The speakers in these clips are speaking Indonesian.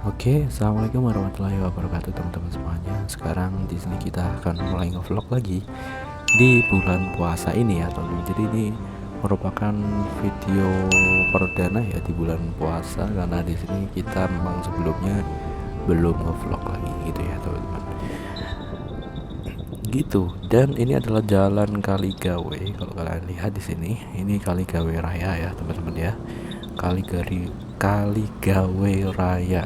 Oke, assalamualaikum warahmatullahi wabarakatuh teman-teman semuanya. Sekarang di sini kita akan mulai nge-vlog lagi di bulan puasa ini ya teman-teman. Jadi ini merupakan video perdana ya di bulan puasa karena di sini kita memang sebelumnya belum nge-vlog lagi gitu ya teman-teman. Gitu. Dan ini adalah jalan Kaligawe. Kalau kalian lihat di sini, ini Kaligawe Raya ya teman-teman ya. Kaligawe Raya,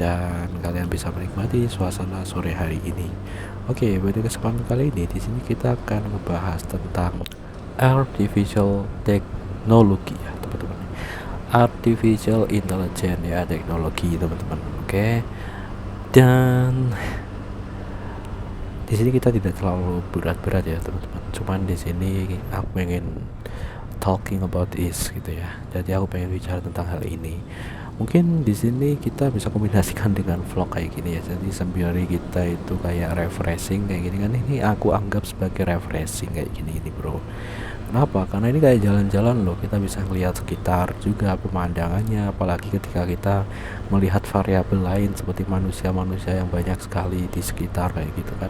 dan kalian bisa menikmati suasana sore hari ini. Oke, pada kesempatan kali ini di sini kita akan membahas tentang artificial technology ya teman-teman. Artificial intelligence ya, teknologi teman-teman. Oke. Dan di sini kita tidak terlalu berat-berat ya teman-teman. Cuman di sini aku pengen talking about this gitu ya. Jadi aku pengen bicara tentang hal ini. Mungkin di sini kita bisa kombinasikan dengan vlog kayak gini ya. Jadi sambil kita itu kayak refreshing kayak gini kan, ini aku anggap sebagai refreshing kayak gini bro. Kenapa? Karena ini kayak jalan-jalan loh, kita bisa ngelihat sekitar juga pemandangannya, apalagi ketika kita melihat variabel lain seperti manusia-manusia yang banyak sekali di sekitar kayak gitu kan.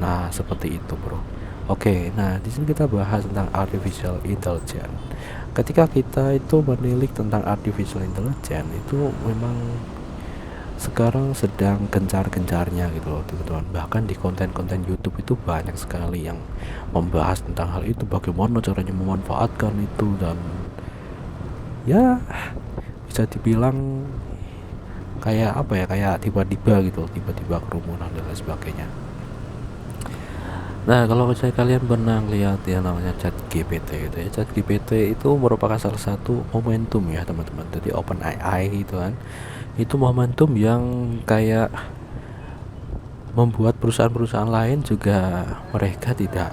Nah, seperti itu, bro. Oke, nah di sini kita bahas tentang artificial intelligence. Ketika kita itu menilik tentang artificial intelligence, itu memang sekarang sedang gencar-gencarnya gitu loh teman-teman. Bahkan di konten-konten YouTube itu banyak sekali yang membahas tentang hal itu, bagaimana caranya memanfaatkan itu, dan ya bisa dibilang kayak apa ya, kayak tiba-tiba gitu, tiba-tiba kerumunan dan lain sebagainya. Nah, kalau misalnya kalian pernah lihat yang namanya ChatGPT gitu ya, ChatGPT itu merupakan salah satu momentum ya teman-teman. Jadi OpenAI gitu kan, itu momentum yang kayak membuat perusahaan-perusahaan lain juga mereka tidak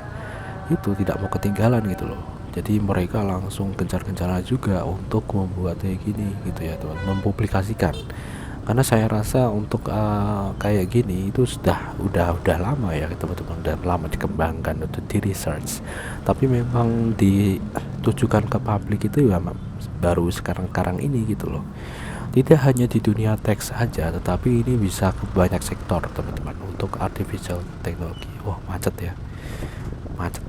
mau ketinggalan gitu loh. Jadi mereka langsung gencar-gencaran juga untuk membuat kayak gini gitu ya teman, mempublikasikan. Karena saya rasa untuk kayak gini itu udah lama ya teman-teman, udah lama dikembangkan untuk di research, tapi memang ditujukan ke publik itu ya baru sekarang ini gitu loh. Tidak hanya di dunia teks saja, tetapi ini bisa ke banyak sektor teman-teman untuk artificial technology. Wah, macet ya, macet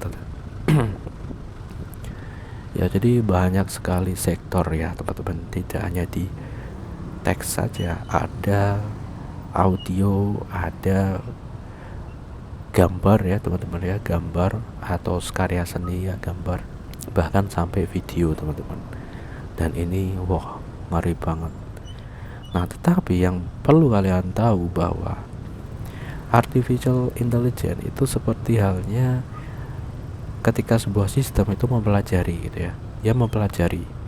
ya. Jadi banyak sekali sektor ya teman-teman, tidak hanya di teks saja, ada audio, ada gambar ya teman-teman ya, gambar atau karya seni ya, gambar, bahkan sampai video teman-teman. Dan ini wah, ngeri banget. Nah, tetapi yang perlu kalian tahu bahwa artificial intelligence itu seperti halnya ketika sebuah sistem itu mempelajari gitu ya, ya mempelajari.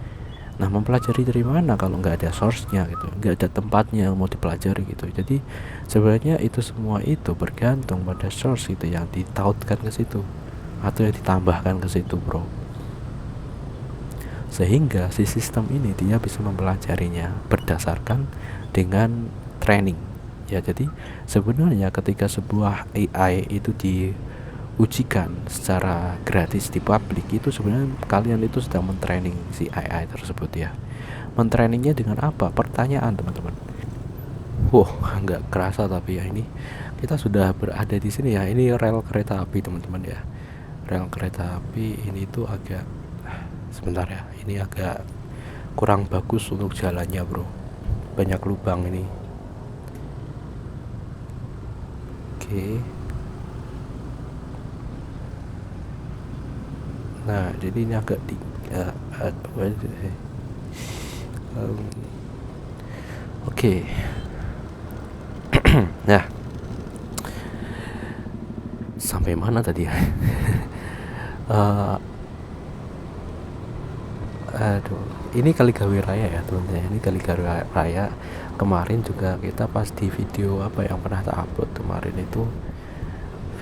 Nah, mempelajari dari mana kalau nggak ada source-nya gitu, nggak ada tempatnya yang mau dipelajari gitu. Jadi sebenarnya itu semua itu bergantung pada source itu yang ditautkan ke situ atau yang ditambahkan ke situ, bro. Sehingga si sistem ini dia bisa mempelajarinya berdasarkan dengan training. Ya, jadi sebenarnya ketika sebuah AI itu diujikan secara gratis di publik, itu sebenarnya kalian itu sedang mentraining si AI tersebut ya. Mentrainingnya dengan apa? Pertanyaan teman-teman. Nggak kerasa tapi ya ini kita sudah berada di sini ya. Ini rel kereta api teman-teman ya. Rel kereta api ini tuh agak, sebentar ya, ini agak kurang bagus untuk jalannya bro, banyak lubang ini. Oke. Nah, jadi ini agak oke. Nah, sampai mana tadi ya? Aduh, ini Kaligawe Raya ya teman-teman. Ini Kaligawe Raya. Kemarin juga kita pas di video apa yang pernah tak upload kemarin itu,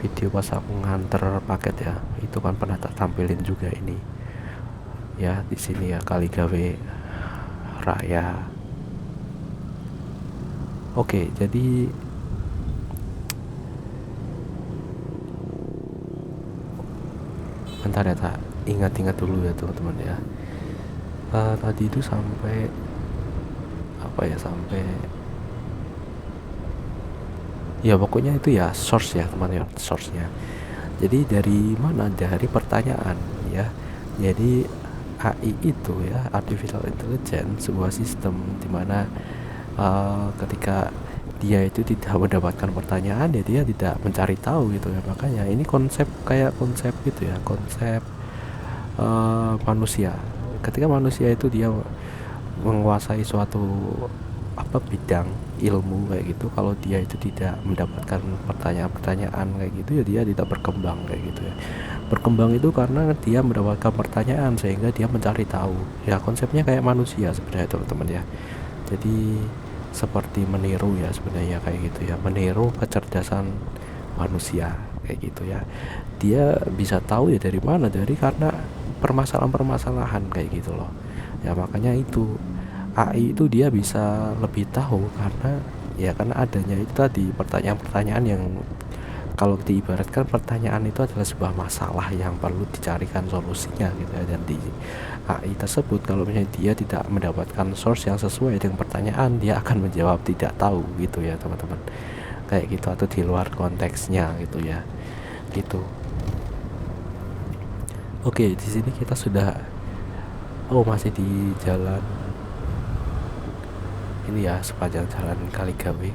video pas aku nganter paket ya, itu kan pernah tak tampilin juga ini ya, di sini ya Kaligawe Raya. Oke, jadi bentar ya, tak ingat-ingat dulu ya teman-teman ya. Tadi itu sampai apa ya, sampai Ya pokoknya itu ya source ya teman ya, source-nya. Jadi dari mana? Dari pertanyaan ya. Jadi AI itu ya, artificial intelligence, sebuah sistem di mana ketika dia itu tidak mendapatkan pertanyaan ya dia tidak mencari tahu gitu ya. Makanya ini konsep kayak konsep gitu ya, konsep manusia. Ketika manusia itu dia menguasai suatu bidang ilmu kayak gitu, kalau dia itu tidak mendapatkan pertanyaan-pertanyaan kayak gitu ya dia tidak berkembang kayak gitu ya. Berkembang itu karena dia mendapatkan pertanyaan sehingga dia mencari tahu ya. Konsepnya kayak manusia sebenarnya teman-teman ya. Jadi seperti meniru ya sebenarnya kayak gitu ya, meniru kecerdasan manusia kayak gitu ya. Dia bisa tahu ya dari mana, dari karena permasalahan-permasalahan kayak gitu loh ya. Makanya itu AI itu dia bisa lebih tahu karena ya karena adanya itu tadi pertanyaan-pertanyaan yang kalau diibaratkan pertanyaan itu adalah sebuah masalah yang perlu dicarikan solusinya gitu ya. Dan di AI tersebut kalau misalnya dia tidak mendapatkan source yang sesuai dengan pertanyaan, dia akan menjawab tidak tahu gitu ya teman-teman, kayak gitu, atau di luar konteksnya gitu ya gitu. Oke, di sini kita sudah masih di jalan ini ya, sepanjang jalan Kaligawe.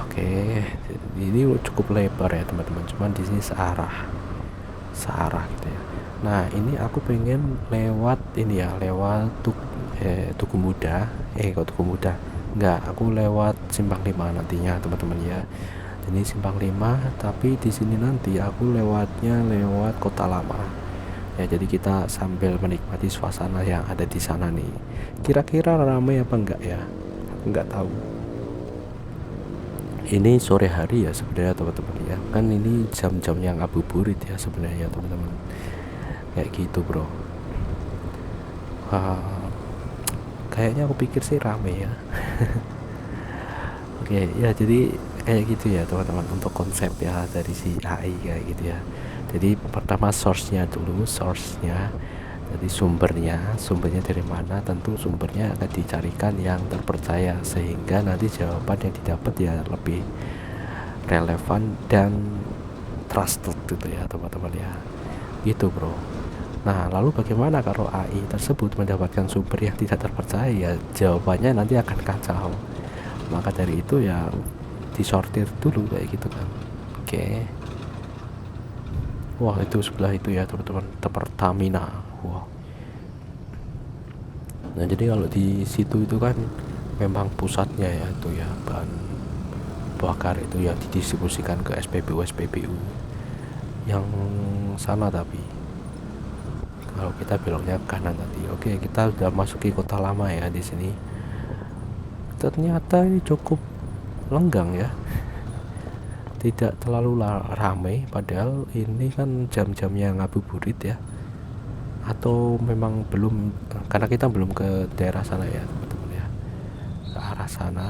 Oke, ini cukup lebar ya teman-teman, cuman di sini searah gitu ya. Nah ini aku pengen lewat ini ya, lewat Tugu Muda. Kok Tugu Muda enggak, aku lewat Simpang 5 nantinya teman-teman ya. Ini Simpang 5, tapi di sini nanti aku lewatnya lewat Kota Lama ya. Jadi kita sambil menikmati suasana yang ada di sana nih. Kira-kira ramai apa enggak ya, enggak tahu. Ini sore hari ya sebenarnya teman-teman ya, kan ini jam-jam yang ngabuburit ya sebenarnya teman-teman, kayak gitu bro. Kayaknya aku pikir sih rame ya. Oke ya, jadi kayak gitu ya teman-teman untuk konsep ya dari si AI kayak gitu ya. Jadi pertama source-nya dulu, jadi sumbernya dari mana. Tentu sumbernya akan dicarikan yang terpercaya sehingga nanti jawaban yang didapat ya lebih relevan dan trusted gitu ya teman-teman ya, gitu bro. Nah lalu bagaimana kalau AI tersebut mendapatkan sumber yang tidak terpercaya? Ya jawabannya nanti akan kacau. Maka dari itu ya disortir dulu kayak gitu kan. Oke. Wah itu sebelah itu ya teman-teman, Pertamina. Wah. Nah jadi kalau di situ itu kan memang pusatnya ya itu ya, bahan bakar itu ya didistribusikan ke SPBU yang sana. Tapi kalau kita beloknya kanan tadi. Oke, kita udah masuki Kota Lama ya di sini. Ternyata ini cukup lenggang ya, tidak terlalu ramai, padahal ini kan jam-jamnya ngabuburit ya. Atau memang belum, karena kita belum ke daerah sana ya teman-teman ya, ke arah sana.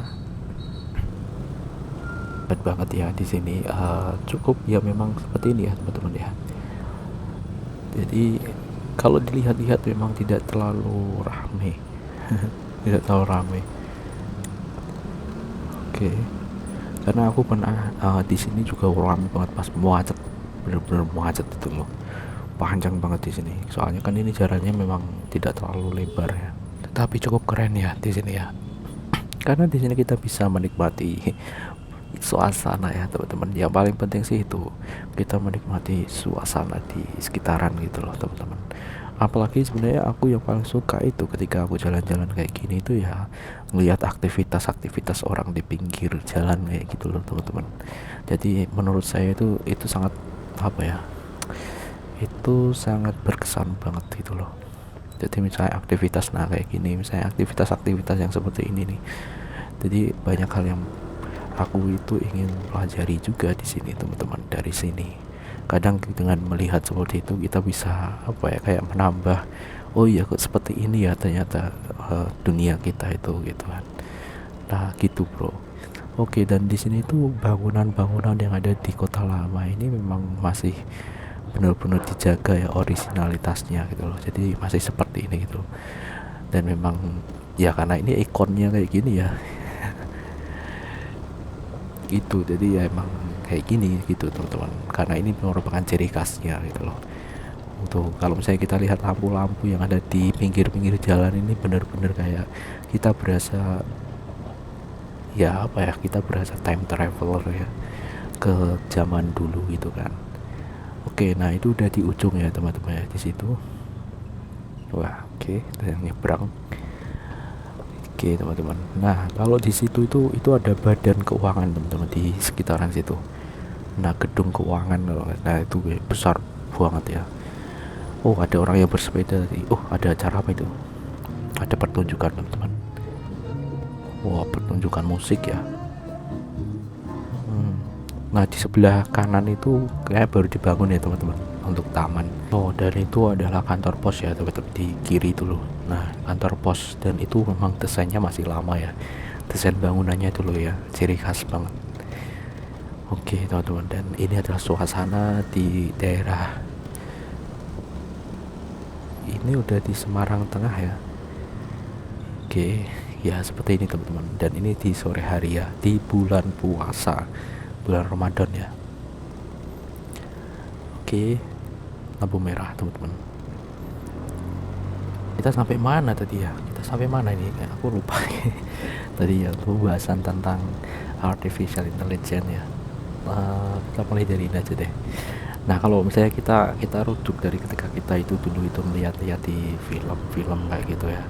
Cepet banget ya di sini. Cukup ya memang seperti ini ya teman-teman ya. Jadi kalau dilihat-lihat memang tidak terlalu ramai. Tidak terlalu ramai. Oke. Karena aku pernah di sini juga ramai banget pas macet, bener-bener macet itu loh, panjang banget di sini. Soalnya kan ini jalannya memang tidak terlalu lebar ya, tetapi cukup keren ya di sini ya. Karena di sini kita bisa menikmati suasana ya teman-teman. Yang paling penting sih itu kita menikmati suasana di sekitaran gitu loh teman-teman. Apalagi sebenarnya aku yang paling suka itu ketika aku jalan-jalan kayak gini itu ya melihat aktivitas-aktivitas orang di pinggir jalan kayak gitu loh teman-teman. Jadi menurut saya itu sangat itu sangat berkesan banget gitu loh. Jadi misalnya aktivitas kayak gini, misalnya aktivitas-aktivitas yang seperti ini nih, jadi banyak hal yang aku itu ingin pelajari juga di sini teman-teman. Dari sini kadang dengan melihat seperti itu kita bisa kayak menambah, oh iya kok seperti ini ya ternyata dunia kita itu gitu kan. Nah gitu bro. Oke, dan di sini tuh bangunan-bangunan yang ada di Kota Lama ini memang masih benar-benar dijaga ya originalitasnya gitu loh. Jadi masih seperti ini gitu. Dan memang ya karena ini ikonnya kayak gini ya. gitu. Jadi ya emang kayak gini gitu teman-teman, karena ini merupakan ciri khasnya gitu loh. Untuk kalau misalnya kita lihat lampu-lampu yang ada di pinggir-pinggir jalan ini bener-bener kayak kita berasa, ya apa ya, kita berasa time traveler ya ke zaman dulu gitu kan. Oke, nah itu udah di ujung ya teman-teman ya, di situ. Wah, oke, yang nyebrang. Oke teman-teman. Nah kalau di situ itu ada badan keuangan teman-teman di sekitaran situ. Nah gedung keuangan, nah itu besar banget ya. Oh ada orang yang bersepeda tadi. Oh ada acara apa itu? Ada pertunjukan teman-teman. Wah pertunjukan musik ya. Hmm. Nah di sebelah kanan itu kayak baru dibangun ya teman-teman untuk taman. Oh dan itu adalah kantor pos ya teman-teman, di kiri itu loh. Nah kantor pos, dan itu memang desainnya masih lama ya. Desain bangunannya itu loh ya, ciri khas banget. Oke teman-teman, dan ini adalah suasana di daerah ini udah di Semarang Tengah ya. Oke, ya seperti ini teman-teman. Dan ini di sore hari ya, di bulan puasa, bulan Ramadan ya. Oke, lampu merah teman-teman. Kita sampai mana tadi ya? Kita sampai mana ini? Aku lupa. Tadi ya pembahasan tentang artificial intelligence ya. Kita mulai dari ini aja deh. Nah kalau misalnya kita rujuk dari ketika kita itu dulu itu melihat-lihat di film-film kayak gitu ya,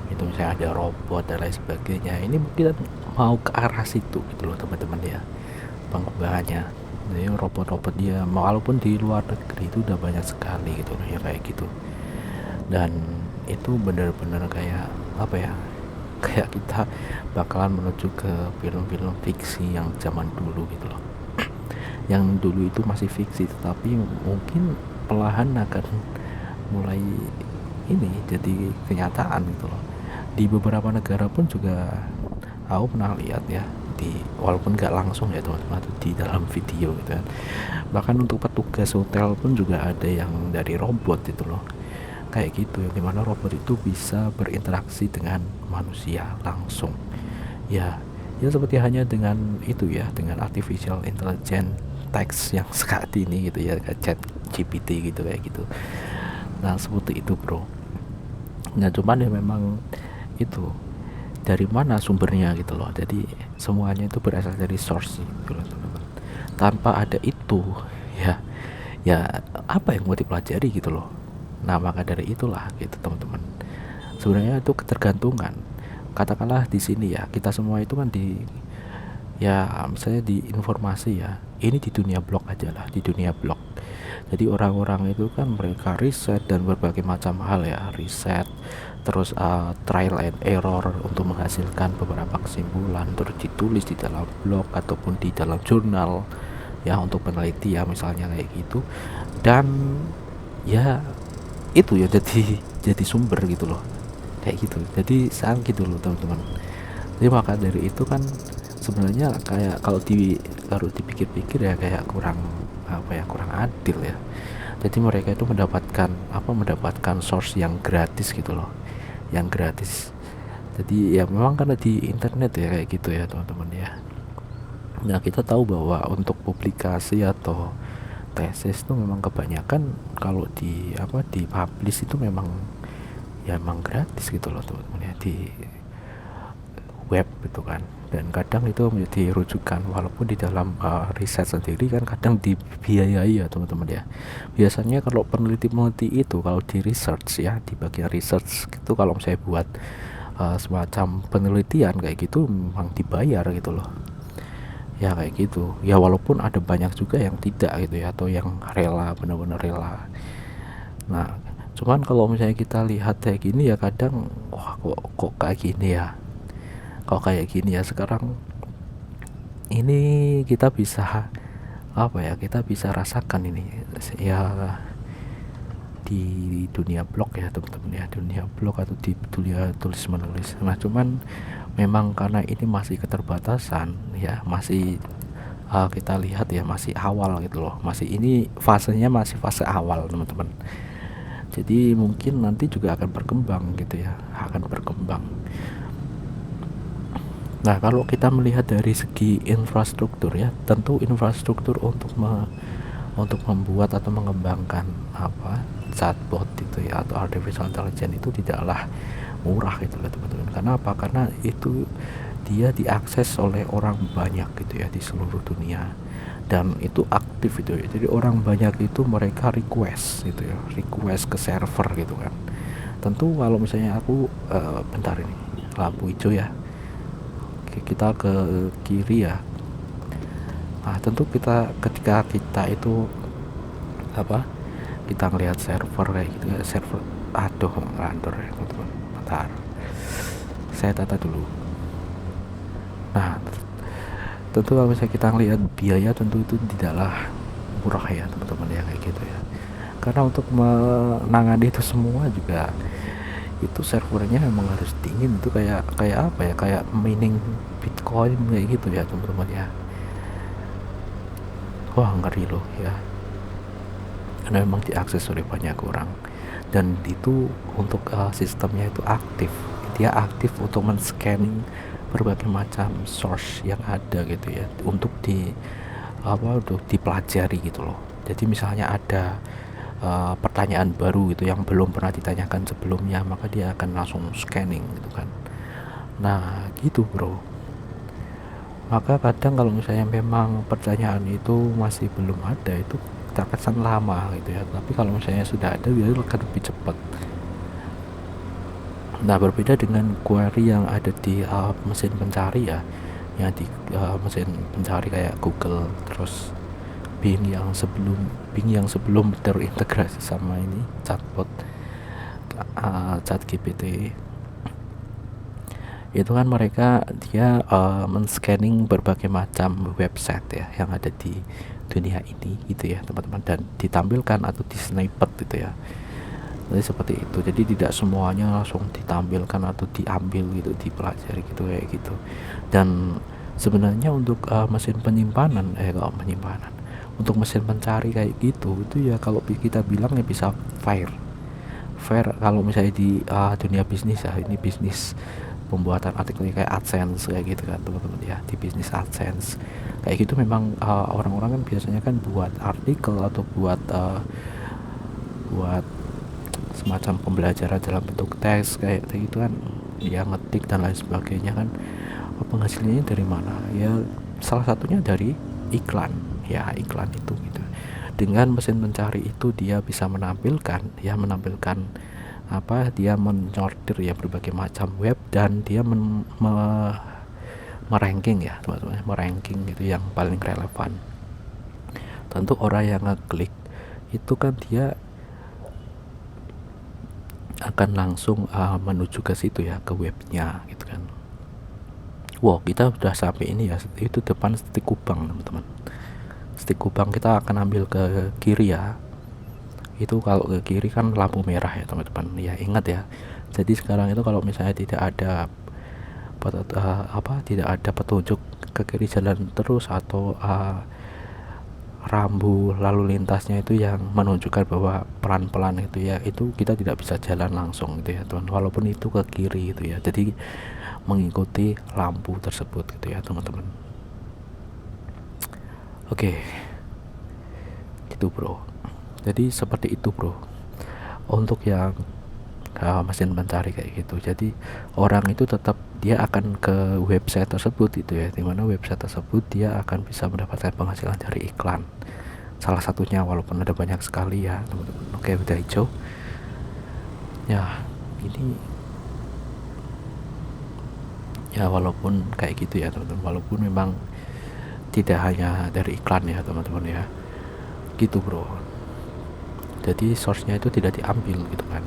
itu misalnya ada robot dan lain sebagainya, ini mungkin mau ke arah situ gitu loh teman-teman ya, pengembangannya. Jadi robot-robot dia walaupun di luar negeri itu udah banyak sekali gitu loh ya kayak gitu. Dan itu benar-benar kayak apa ya, kayak kita bakalan menuju ke film-film fiksi yang zaman dulu gitu loh. Yang dulu itu masih fiksi, tetapi mungkin perlahan akan mulai ini jadi kenyataan gitu loh. Di beberapa negara pun juga aku pernah lihat ya, di walaupun nggak langsung ya teman-teman, di dalam video gitu kan. Bahkan untuk petugas hotel pun juga ada yang dari robot itu loh, kayak gitu, yang dimana robot itu bisa berinteraksi dengan manusia langsung ya. Ya seperti hanya dengan itu ya, dengan artificial intelligence teks yang saat ini gitu ya, kayak chat GPT gitu kayak gitu. Nah seperti itu bro. Nah cuman ya memang itu dari mana sumbernya gitu loh, jadi semuanya itu berasal dari source gitu loh teman-teman. Tanpa ada itu ya, ya apa yang mau dipelajari gitu loh. Nah maka dari itulah gitu teman-teman, sebenarnya itu ketergantungan. Katakanlah di sini ya, kita semua itu kan di, ya misalnya di informasi ya, ini di dunia blog aja lah, di dunia blog. Jadi orang-orang itu kan mereka riset dan berbagai macam hal ya, riset terus trial and error untuk menghasilkan beberapa kesimpulan, terus ditulis di dalam blog ataupun di dalam jurnal ya untuk penelitian misalnya kayak gitu. Dan ya itu ya jadi sumber gitu loh, kayak gitu. Jadi sang gitu loh teman-teman. Jadi maka dari itu kan sebenarnya kayak kalau dipikir-pikir ya kayak kurang apa ya, kurang adil ya. Jadi mereka itu mendapatkan source yang gratis gitu loh, yang gratis. Jadi ya memang karena di internet ya kayak gitu ya teman-teman ya. Nah kita tahu bahwa untuk publikasi atau tesis itu memang kebanyakan kalau di publish itu memang ya emang gratis gitu loh teman-teman ya, di web gitu kan. Dan kadang itu menjadi rujukan, walaupun di dalam riset sendiri kan kadang dibiayai ya teman-teman ya. Biasanya kalau peneliti-peneliti itu kalau di research ya, di bagian research itu kalau saya buat semacam penelitian kayak gitu memang dibayar gitu loh ya, kayak gitu ya. Walaupun ada banyak juga yang tidak gitu ya, atau yang rela, benar-benar rela. Nah cuman kalau misalnya kita lihat kayak gini ya kadang, wah kok kayak gini ya, kok kayak gini ya sekarang ini. Kita bisa apa ya, kita bisa rasakan ini ya di dunia blog ya teman-teman ya, dunia blog atau di dunia tulis menulis. Nah cuman memang karena ini masih keterbatasan ya, masih kita lihat ya masih awal gitu loh, masih ini fasenya masih fase awal teman-teman. Jadi mungkin nanti juga akan berkembang gitu ya, akan berkembang. Nah, kalau kita melihat dari segi infrastruktur ya, tentu infrastruktur untuk membuat atau mengembangkan chatbot itu ya, atau artificial intelligence itu tidaklah murah gitu loh teman-teman. Karena apa? Karena itu dia diakses oleh orang banyak gitu ya di seluruh dunia, dan itu aktif itu ya. Jadi orang banyak itu mereka request gitu ya, request ke server gitu kan. Tentu kalau misalnya aku bentar, ini lampu hijau ya. Oke, kita ke kiri ya. Nah, tentu ketika kita itu kita ngelihat server kayak gitu ya, server, aduh ngantor ya teman-teman, bentar saya tata dulu. Nah, tentu kalau misalnya kita ngelihat biaya, tentu itu tidaklah murah ya teman-teman ya, kayak gitu ya. Karena untuk menangani itu semua juga itu servernya emang harus dingin, itu kayak kayak apa ya, kayak mining Bitcoin kayak gitu ya teman-teman ya. Wah, ngeri loh ya, karena memang diakses oleh banyak orang, dan itu untuk sistemnya itu aktif, dia aktif untuk men-scanning berbagai macam source yang ada gitu ya, untuk untuk dipelajari gitu loh. Jadi misalnya ada pertanyaan baru gitu yang belum pernah ditanyakan sebelumnya, maka dia akan langsung scanning gitu kan. Nah gitu bro, maka kadang kalau misalnya memang pertanyaan itu masih belum ada, itu terkesan lama gitu ya, tapi kalau misalnya sudah ada, dia akan lebih cepat. Nah, berbeda dengan query yang ada di mesin pencari ya, yang di mesin pencari kayak Google, terus Bing yang sebelum terintegrasi sama ini chatbot ChatGPT, itu kan mereka dia men-scanning berbagai macam website ya yang ada di dunia ini gitu ya teman-teman, dan ditampilkan atau di snippet gitu ya. Jadi seperti itu, jadi tidak semuanya langsung ditampilkan atau diambil gitu, dipelajari gitu kayak gitu. Dan sebenarnya untuk mesin penyimpanan untuk mesin pencari kayak gitu itu ya, kalau kita bilang ya bisa fair kalau misalnya di dunia bisnis ya, ini bisnis pembuatan artikel kayak AdSense kayak gitu kan teman-teman ya, di bisnis AdSense kayak gitu memang orang-orang kan biasanya kan buat artikel atau buat semacam pembelajaran dalam bentuk teks kayak gitu kan ya, ngetik dan lain sebagainya kan. Penghasilannya dari mana ya? Salah satunya dari iklan ya, iklan itu gitu. Dengan mesin mencari itu dia bisa menampilkan dia menyortir ya berbagai macam web, dan dia meranking ya teman-teman, meranking gitu yang paling relevan. Tentu orang yang ngeklik itu kan dia akan langsung menuju ke situ ya, ke webnya gitu kan. Wow, kita udah sampai ini ya, itu depan Stik Kubang teman-teman. Stik Kubang kita akan ambil ke kiri ya. Itu kalau ke kiri kan lampu merah ya teman-teman ya, ingat ya. Jadi sekarang itu kalau misalnya tidak ada petunjuk ke kiri jalan terus, atau rambu lalu lintasnya itu yang menunjukkan bahwa pelan-pelan itu ya, itu kita tidak bisa jalan langsung gitu ya teman, walaupun itu ke kiri gitu ya. Jadi mengikuti lampu tersebut gitu ya teman-teman. Oke, gitu bro. Jadi seperti itu bro untuk yang mesin pencari kayak gitu. Jadi orang itu tetap dia akan ke website tersebut gitu ya, dimana website tersebut dia akan bisa mendapatkan penghasilan dari iklan, salah satunya, walaupun ada banyak sekali ya teman-teman. Oke, udah hijau ya, ini ya walaupun kayak gitu ya teman-teman, walaupun memang tidak hanya dari iklan ya teman-teman ya, gitu bro. Jadi source-nya itu tidak diambil gitu kan.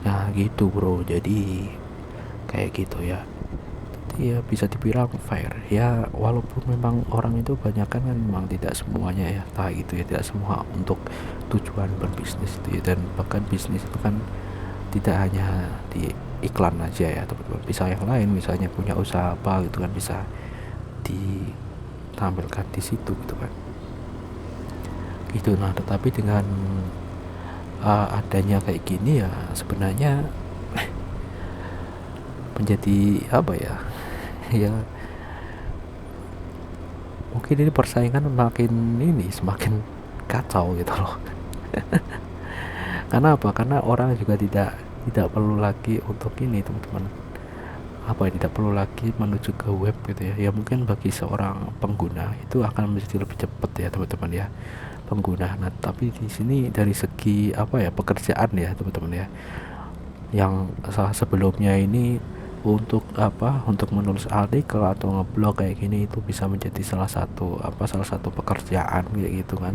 Nah gitu bro, jadi kayak gitu ya. Jadi ya bisa dibilang fair ya, walaupun memang orang itu banyak kan memang tidak semuanya ya gitu ya, tidak semua untuk tujuan berbisnis itu ya. Dan bahkan bisnis itu kan tidak hanya di iklan aja ya teman-teman, bisa yang lain, misalnya punya usaha apa gitu kan, bisa ditampilkan di situ gitu kan gitu. Nah tetapi dengan adanya kayak gini ya, sebenarnya menjadi apa ya, Ya mungkin ini persaingan semakin kacau gitu loh. Karena apa? Karena orang juga tidak perlu lagi untuk ini teman-teman, apa ya, tidak perlu lagi menuju ke web gitu ya. Ya mungkin bagi seorang pengguna itu akan menjadi lebih cepat ya teman-teman ya, pengguna. Nah tapi di sini dari segi apa ya, pekerjaan ya teman-teman ya, yang sebelumnya ini untuk menulis artikel atau ngeblog kayak gini itu bisa menjadi salah satu pekerjaan kayak gitu kan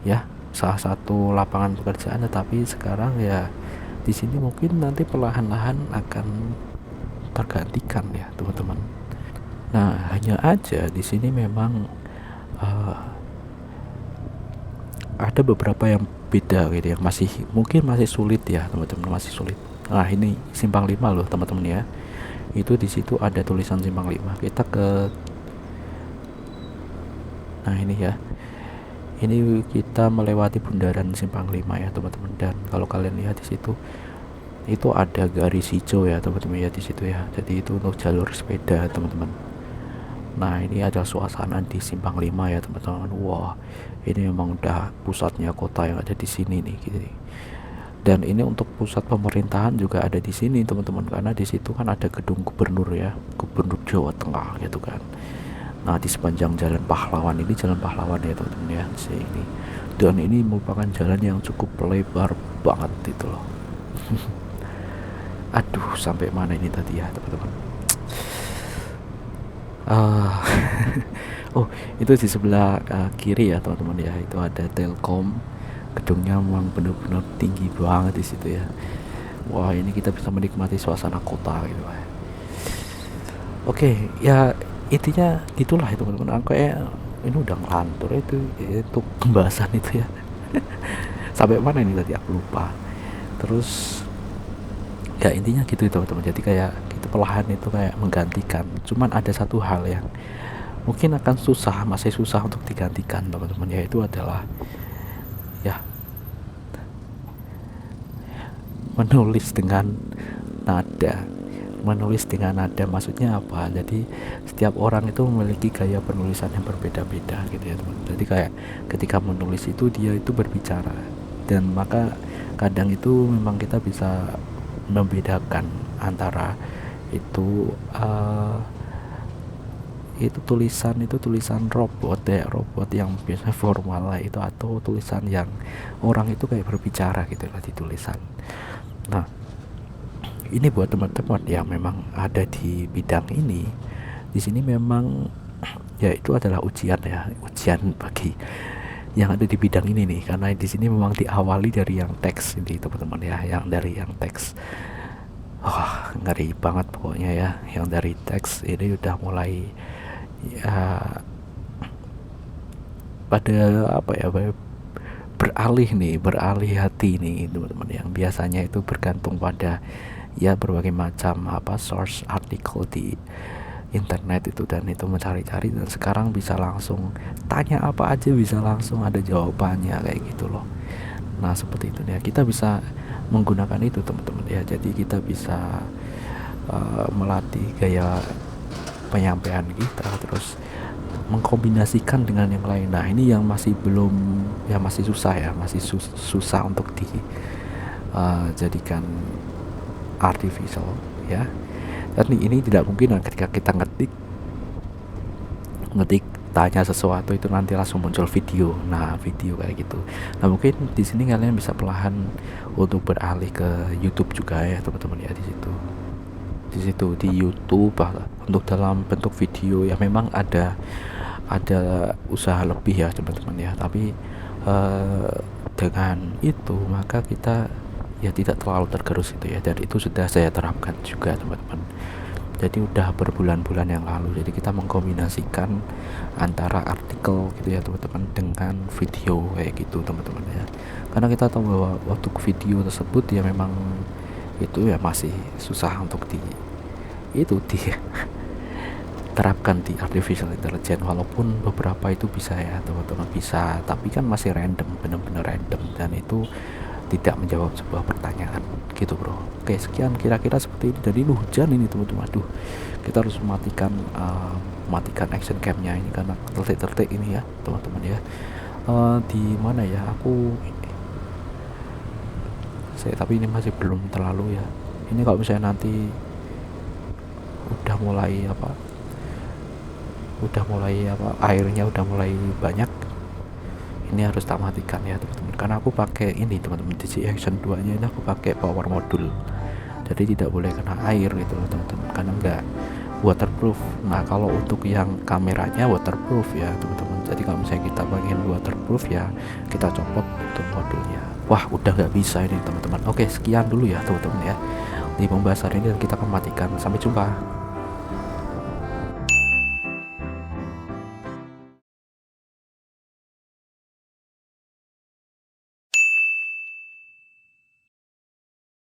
ya, salah satu lapangan pekerjaan. Tetapi sekarang ya di sini mungkin nanti perlahan-lahan akan tergantikan ya teman-teman. Nah hanya aja di sini memang uh, ada beberapa yang beda gitu ya, mungkin masih sulit ya teman-teman, masih sulit. Nah ini simpang 5 loh teman-teman ya, itu di situ ada tulisan simpang 5. Kita ke, nah ini ya, ini kita melewati bundaran simpang 5 ya teman-teman. Dan kalau kalian lihat di situ itu ada garis hijau ya teman-teman ya di situ ya, jadi itu untuk jalur sepeda teman-teman. Nah ini ada suasana di simpang 5 ya teman-teman. Wah ini memang udah pusatnya kota yang ada di sini nih gitu. Dan ini untuk pusat pemerintahan juga ada di sini teman-teman, karena di situ kan ada gedung gubernur ya, gubernur Jawa Tengah gitu kan. Nah di sepanjang jalan pahlawan, ini jalan pahlawan ya teman-teman ya sini. Dan ini merupakan jalan yang cukup lebar banget itu loh. Aduh sampai mana ini tadi ya teman-teman. Oh itu di sebelah kiri ya teman-teman ya, itu ada Telkom. Gedungnya memang benar-benar tinggi banget di situ ya. Wah ini kita bisa menikmati suasana kota gitu. Oke ya, intinya gitulah ya teman-teman. Kayak ini udah ngelantur itu pembahasan itu ya. Sampai mana ini tadi aku lupa. Terus ya intinya gitu teman-teman. Jadi kayak itu perlahan itu kayak menggantikan. Cuman ada satu hal yang mungkin akan masih susah untuk digantikan teman-teman, yaitu adalah ya menulis dengan nada. Maksudnya apa? Jadi setiap orang itu memiliki gaya penulisan yang berbeda-beda gitu ya teman. Jadi kayak ketika menulis itu dia itu berbicara, dan maka kadang itu memang kita bisa membedakan antara itu tulisan robot yang biasanya formal lah itu, atau tulisan yang orang itu kayak berbicara gitu lah di tulisan. Nah ini buat teman-teman yang memang ada di bidang ini, di sini memang ya itu adalah ujian bagi yang ada di bidang ini nih, karena di sini memang diawali dari yang teks ini teman-teman ya, yang teks. Ngeri banget pokoknya ya, yang dari teks ini udah mulai ya pada apa ya, beralih hati nih teman-teman, yang biasanya itu bergantung pada ya berbagai macam source artikel di internet itu, dan itu mencari-cari, dan sekarang bisa langsung tanya apa aja bisa langsung ada jawabannya kayak gitu loh. Nah seperti itu ya, kita bisa menggunakan itu teman-teman ya. Jadi kita bisa melatih gaya penyampaian kita, terus mengkombinasikan dengan yang lain. Nah ini yang masih susah ya, susah untuk jadikan artificial ya. Dan ini tidak mungkin ketika kita ngetik tanya sesuatu itu nanti langsung muncul video. Nah video kayak gitu. Nah mungkin di sini kalian bisa perlahan untuk beralih ke YouTube juga ya teman-teman ya. Di situ di YouTube untuk dalam bentuk video ya memang ada usaha lebih ya teman-teman ya, tapi dengan itu maka kita ya tidak terlalu tergerus itu ya, dan itu sudah saya terapkan juga teman-teman. Jadi udah berbulan-bulan yang lalu, jadi kita mengkombinasikan antara artikel gitu ya teman-teman dengan video kayak gitu teman-teman ya, karena kita tahu bahwa waktu video tersebut ya memang itu ya masih susah untuk terapkan di artificial intelligence, walaupun beberapa itu bisa ya teman-teman bisa, tapi kan masih random, benar-benar random, dan itu tidak menjawab sebuah pertanyaan gitu bro. Oke, sekian kira-kira seperti ini. Jadi ini hujan ini teman-teman. Aduh, kita harus matikan action camnya ini karena tertik-tertik ini ya teman-teman ya. Di mana ya tapi ini masih belum terlalu ya. Ini kalau misalnya nanti udah mulai airnya udah mulai banyak, ini harus tak matikan ya teman-teman, karena aku pakai ini teman-teman, di Action 2 nya ini aku pakai power module, jadi tidak boleh kena air gitu loh teman-teman, karena enggak waterproof. Nah kalau untuk yang kameranya waterproof ya teman-teman, jadi kalau misalnya kita pengen waterproof ya kita copot untuk modulnya. Wah udah nggak bisa ini teman-teman. Oke, sekian dulu ya teman-teman ya di pembahasan ini, dan kita akan matikan. Sampai jumpa.